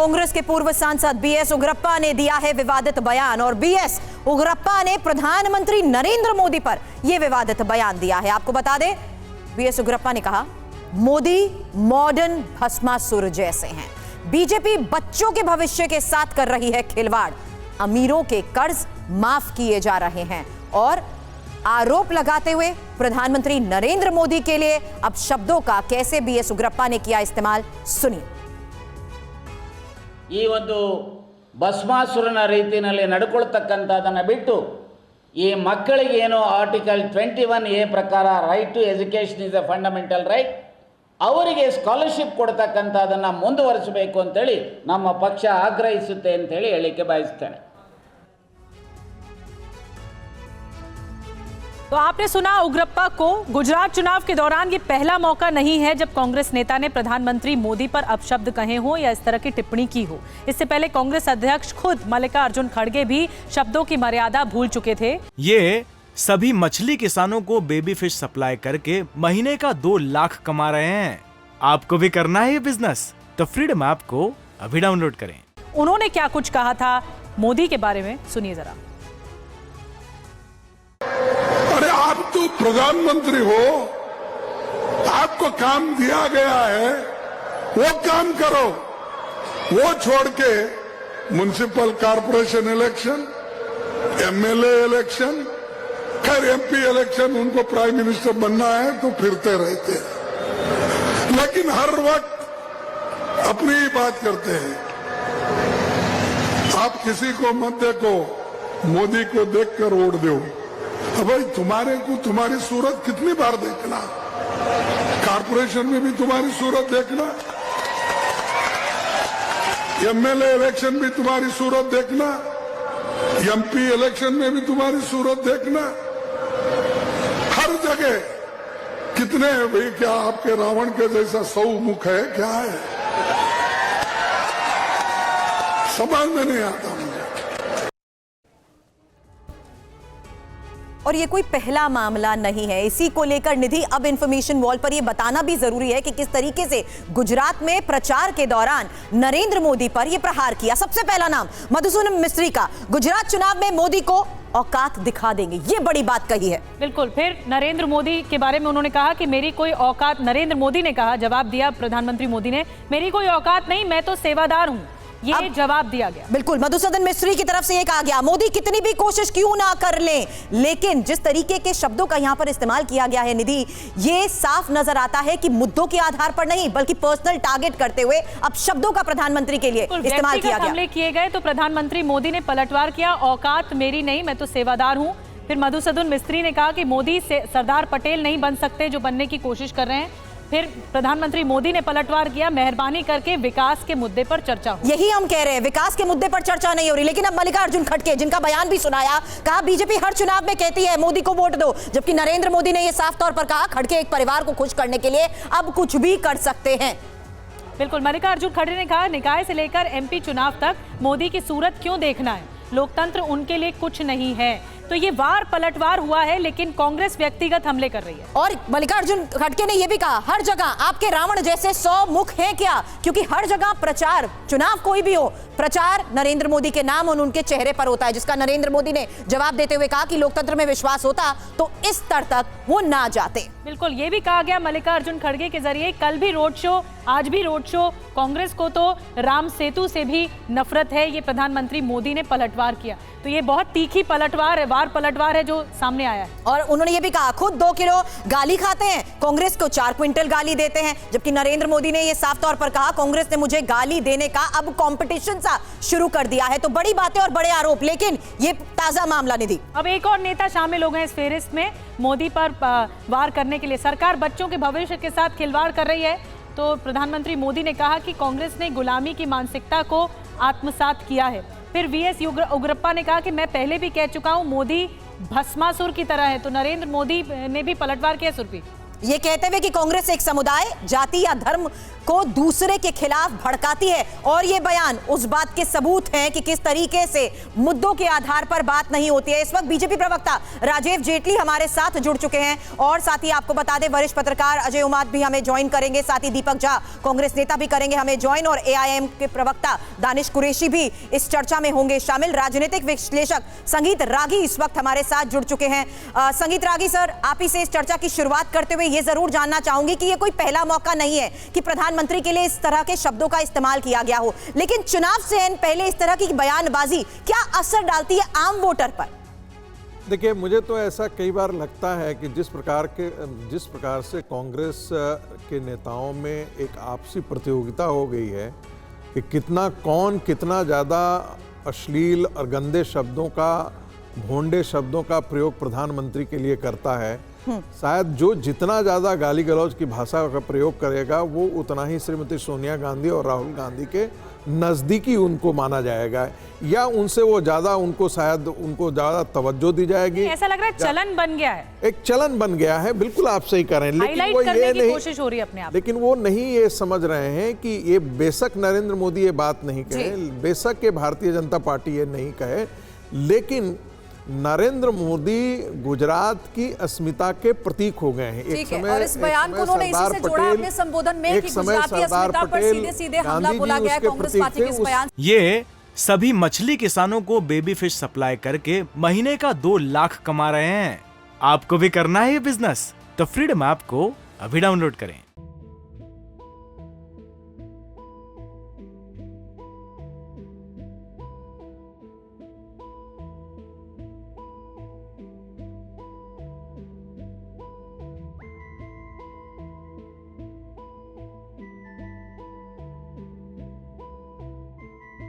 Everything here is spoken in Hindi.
कांग्रेस के पूर्व सांसद बीएस उग्रप्पा ने दिया है विवादित बयान और बीएस उग्रप्पा ने प्रधानमंत्री नरेंद्र मोदी पर यह विवादित बयान दिया है। आपको बता दें, बीएस उग्रप्पा ने कहा, मोदी मॉडर्न भस्मासुर जैसे हैं। बीजेपी बच्चों के भविष्य के साथ कर रही है खिलवाड़। अमीरों के कर्ज माफ किए जा रहे हैं और आरोप लगाते हुए प्रधानमंत्री नरेंद्र मोदी के लिए अब शब्दों का कैसे बीएस उग्रप्पा ने किया इस्तेमाल, सुनिए। ಈ ಒಂದು ಭಸ್ಮಾಸುರನ ರೀತಿಯಲ್ಲಿ ನಡ್ಕೊಳ್ತಕ್ಕಂಥದ್ದನ್ನ ಬಿಟ್ಟು ಈ ಮಕ್ಕಳಿಗೆ ಏನೋ ಆರ್ಟಿಕಲ್ 21A ಪ್ರಕಾರ right to education is a fundamental right, ಅವರಿಗೆ ಸ್ಕಾಲರ್ಶಿಪ್ ಕೊಡ್ತಕ್ಕಂಥದ್ದನ್ನ ಮುಂದುವರಿಸಬೇಕು ಅಂತೇಳಿ ನಮ್ಮ ಪಕ್ಷ ಆಗ್ರಹಿಸುತ್ತೆ ಅಂತೇಳಿ ಹೇಳಿಕೆ ಬಯಸ್ತೇನೆ। तो आपने सुना उग्रप्पा को। गुजरात चुनाव के दौरान ये पहला मौका नहीं है जब कांग्रेस नेता ने प्रधानमंत्री मोदी पर अपशब्द कहे हो या इस तरह की टिप्पणी की हो। इससे पहले कांग्रेस अध्यक्ष खुद मल्लिकार्जुन खड़गे भी शब्दों की मर्यादा भूल चुके थे। ये सभी मछली किसानों को बेबी फिश सप्लाई करके महीने का 2 लाख कमा रहे हैं। आपको भी करना है ये बिजनेस? तो फ्रीडम ऐप को अभी डाउनलोड करें। उन्होंने क्या कुछ कहा था मोदी के बारे में, सुनिए जरा। अरे आप तो प्रधानमंत्री हो, आपको काम दिया गया है, वो काम करो। वो छोड़ के municipal corporation election, MLA election, खैर एमपी इलेक्शन, उनको प्राइम मिनिस्टर बनना है तो फिरते रहते हैं, लेकिन हर वक्त अपनी ही बात करते हैं। आप किसी को मत देखो, मोदी को देखकर वोट दो। भाई तुम्हारे को तुम्हारी सूरत कितनी बार देखना, कॉर्पोरेशन में भी तुम्हारी सूरत देखना, एमएलए इलेक्शन भी तुम्हारी सूरत देखना, एमपी इलेक्शन में भी तुम्हारी सूरत देखना, हर जगह कितने भाई, क्या आपके रावण के जैसा 100 मुख है क्या है? समझ में नहीं आता मुझे। और ये कोई पहला मामला नहीं है। इसी को लेकर निधि अब इंफॉर्मेशन वॉल पर यह बताना भी जरूरी है कि किस तरीके से गुजरात में प्रचार के दौरान नरेंद्र मोदी पर यह प्रहार किया। सबसे पहला नाम मधुसूदन मिस्त्री का, गुजरात चुनाव में मोदी को औकात दिखा देंगे, ये बड़ी बात कही है। बिल्कुल। फिर नरेंद्र मोदी के बारे में उन्होंने कहा कि मेरी कोई औकात, नरेंद्र मोदी ने कहा, जवाब दिया प्रधानमंत्री मोदी ने, मेरी कोई औकात नहीं, मैं तो सेवादार हूं, ये जवाब दिया गया। बिल्कुल, मधुसूदन मिस्त्री की तरफ से ये कहा गया, मोदी कितनी भी कोशिश क्यों ना कर लें, लेकिन जिस तरीके के शब्दों का यहां पर इस्तेमाल किया गया है निधि, ये साफ नजर आता है कि मुद्दों के आधार पर नहीं बल्कि पर्सनल टारगेट करते हुए अब शब्दों का प्रधानमंत्री के लिए इस्तेमाल किया गया। हमले किए गए तो प्रधानमंत्री मोदी ने पलटवार किया, औकात मेरी नहीं, मैं तो सेवादार हूं। फिर मधुसूदन मिस्त्री ने कहा कि मोदी से सरदार पटेल नहीं बन सकते जो बनने की कोशिश कर रहे हैं। फिर प्रधानमंत्री मोदी ने पलटवार किया, मेहरबानी करके विकास के मुद्दे पर चर्चा हो। यही हम कह रहे हैं, विकास के मुद्दे पर चर्चा नहीं हो रही। लेकिन अब मल्लिकार्जुन खड़गे, जिनका बयान भी सुनाया, कहा बीजेपी हर चुनाव में कहती है मोदी को वोट दो, जबकि नरेंद्र मोदी ने यह साफ तौर पर कहा खड़गे एक परिवार को खुश करने के लिए अब कुछ भी कर सकते हैं। बिल्कुल, मल्लिकार्जुन खड़गे ने कहा निकाय से लेकर एमपी चुनाव तक मोदी की सूरत क्यों देखना है, लोकतंत्र उनके लिए कुछ नहीं है। तो ये वार पलटवार हुआ है, लेकिन कांग्रेस व्यक्तिगत हमले कर रही है। और मल्लिकार्जुन खड़गे ने यह भी कहा हर जगह आपके रावण जैसे 100 मुख हैं क्या, क्योंकि हर जगह प्रचार, चुनाव कोई भी हो, प्रचार नरेंद्र मोदी के नाम और उनके चेहरे पर होता है, जिसका नरेंद्र मोदी ने जवाब देते हुए कहा कि लोकतंत्र में विश्वास होता तो इस स्तर तक वो ना जाते। बिल्कुल, ये भी कहा गया मल्लिकार्जुन खड़गे के जरिए, कल भी रोड शो, आज भी रोड शो, कांग्रेस को तो राम सेतु से भी नफरत है, ये प्रधानमंत्री मोदी ने पलटवार किया। तो ये बहुत तीखी पलटवार है, वार पलटवार है जो सामने आया है। और उन्होंने ये भी कहा खुद 2 किलो गाली खाते हैं, कांग्रेस को 4 क्विंटल गाली देते हैं, जबकि नरेंद्र मोदी ने ये साफ तौर पर कहा कांग्रेस ने मुझे गाली देने का अब कंपटीशन सा शुरू कर दिया है। तो बड़ी बातें और बड़े आरोप, लेकिन ये ताजा मामला निधि। अब एक और नेता शामिल हो गए इस फेहरिस्त में, मोदी पर वार करने के लिए। सरकार बच्चों के भविष्य के साथ खिलवाड़ कर रही है, तो प्रधानमंत्री मोदी ने कहा कि कांग्रेस ने गुलामी की मानसिकता को आत्मसात किया है। फिर वीएस उग्रप्पा ने कहा कि मैं पहले भी कह चुका हूं मोदी भस्मासुर की तरह है। तो नरेंद्र मोदी ने भी पलटवार किया सुरभि। ये कहते हुए कि कांग्रेस एक समुदाय, जाति या धर्म को दूसरे के खिलाफ भड़काती है। और ये बयान उस बात के सबूत हैं कि किस तरीके से मुद्दों के आधार पर बात नहीं होती है। इस वक्त बीजेपी प्रवक्ता राजीव जेटली हमारे साथ जुड़ चुके हैं और साथ ही आपको बता दें वरिष्ठ पत्रकार अजय उमाद भी हमें ज्वाइन करेंगे, साथ ही दीपक झा कांग्रेस नेता भी करेंगे हमें ज्वाइन, और एआईएम के प्रवक्ता दानिश कुरैशी भी इस चर्चा में होंगे शामिल। राजनीतिक विश्लेषक संगीत रागी इस वक्त हमारे साथ जुड़ चुके हैं। संगीत रागी सर, आप ही से इस चर्चा की शुरुआत करते हुए ये जरूर जानना चाहूंगी कि ये कोई पहला मौका नहीं है कि प्रधानमंत्री के लिए इस तरह के शब्दों का इस्तेमाल किया गया हो, लेकिन चुनाव से पहले इस तरह की बयानबाजी क्या असर डालती है आम वोटर पर? देखिए, मुझे तो ऐसा कई बार लगता है कि जिस प्रकार से कांग्रेस के नेताओं में एक आपसी प्रतियोगिता हो गई है कि कौन कितना ज़्यादा अश्लील और गंदे शब्दों का, भोंडे शब्दों का प्रयोग प्रधानमंत्री के लिए करता है, शायद जो जितना ज़्यादा गाली गलौज की भाषा का प्रयोग करेगा वो उतना ही श्रीमती सोनिया गांधी और राहुल गांधी के नज़दीकी उनको माना जाएगा, या उनसे वो ज़्यादा उनको ज़्यादा तवज्जो दी जाएगी। ऐसा लग रहा है चलन बन गया है, एक चलन बन गया है। बिल्कुल आप सही कह रहे हैं, लेकिन वो ये नहीं, कोशिश हो रही है अपने आप, लेकिन वो नहीं ये समझ रहे हैं कि ये बेशक नरेंद्र मोदी ये बात नहीं कहे, बेशक ये भारतीय जनता पार्टी ये नहीं कहे, लेकिन नरेंद्र मोदी गुजरात की अस्मिता के प्रतीक हो गए हैं। एक समय, और इस बयान को उन्होंने इसी से जोड़ा अपने संबोधन में कि गुजराती अस्मिता पर सीधे-सीधे हमला बोला गया है कांग्रेस पार्टी के इस बयान। ये सभी मछली किसानों को बेबी फिश सप्लाई करके महीने का 2 लाख कमा रहे हैं। आपको भी करना है ये बिजनेस? तो फ्रीडम ऐप को अभी डाउनलोड करें।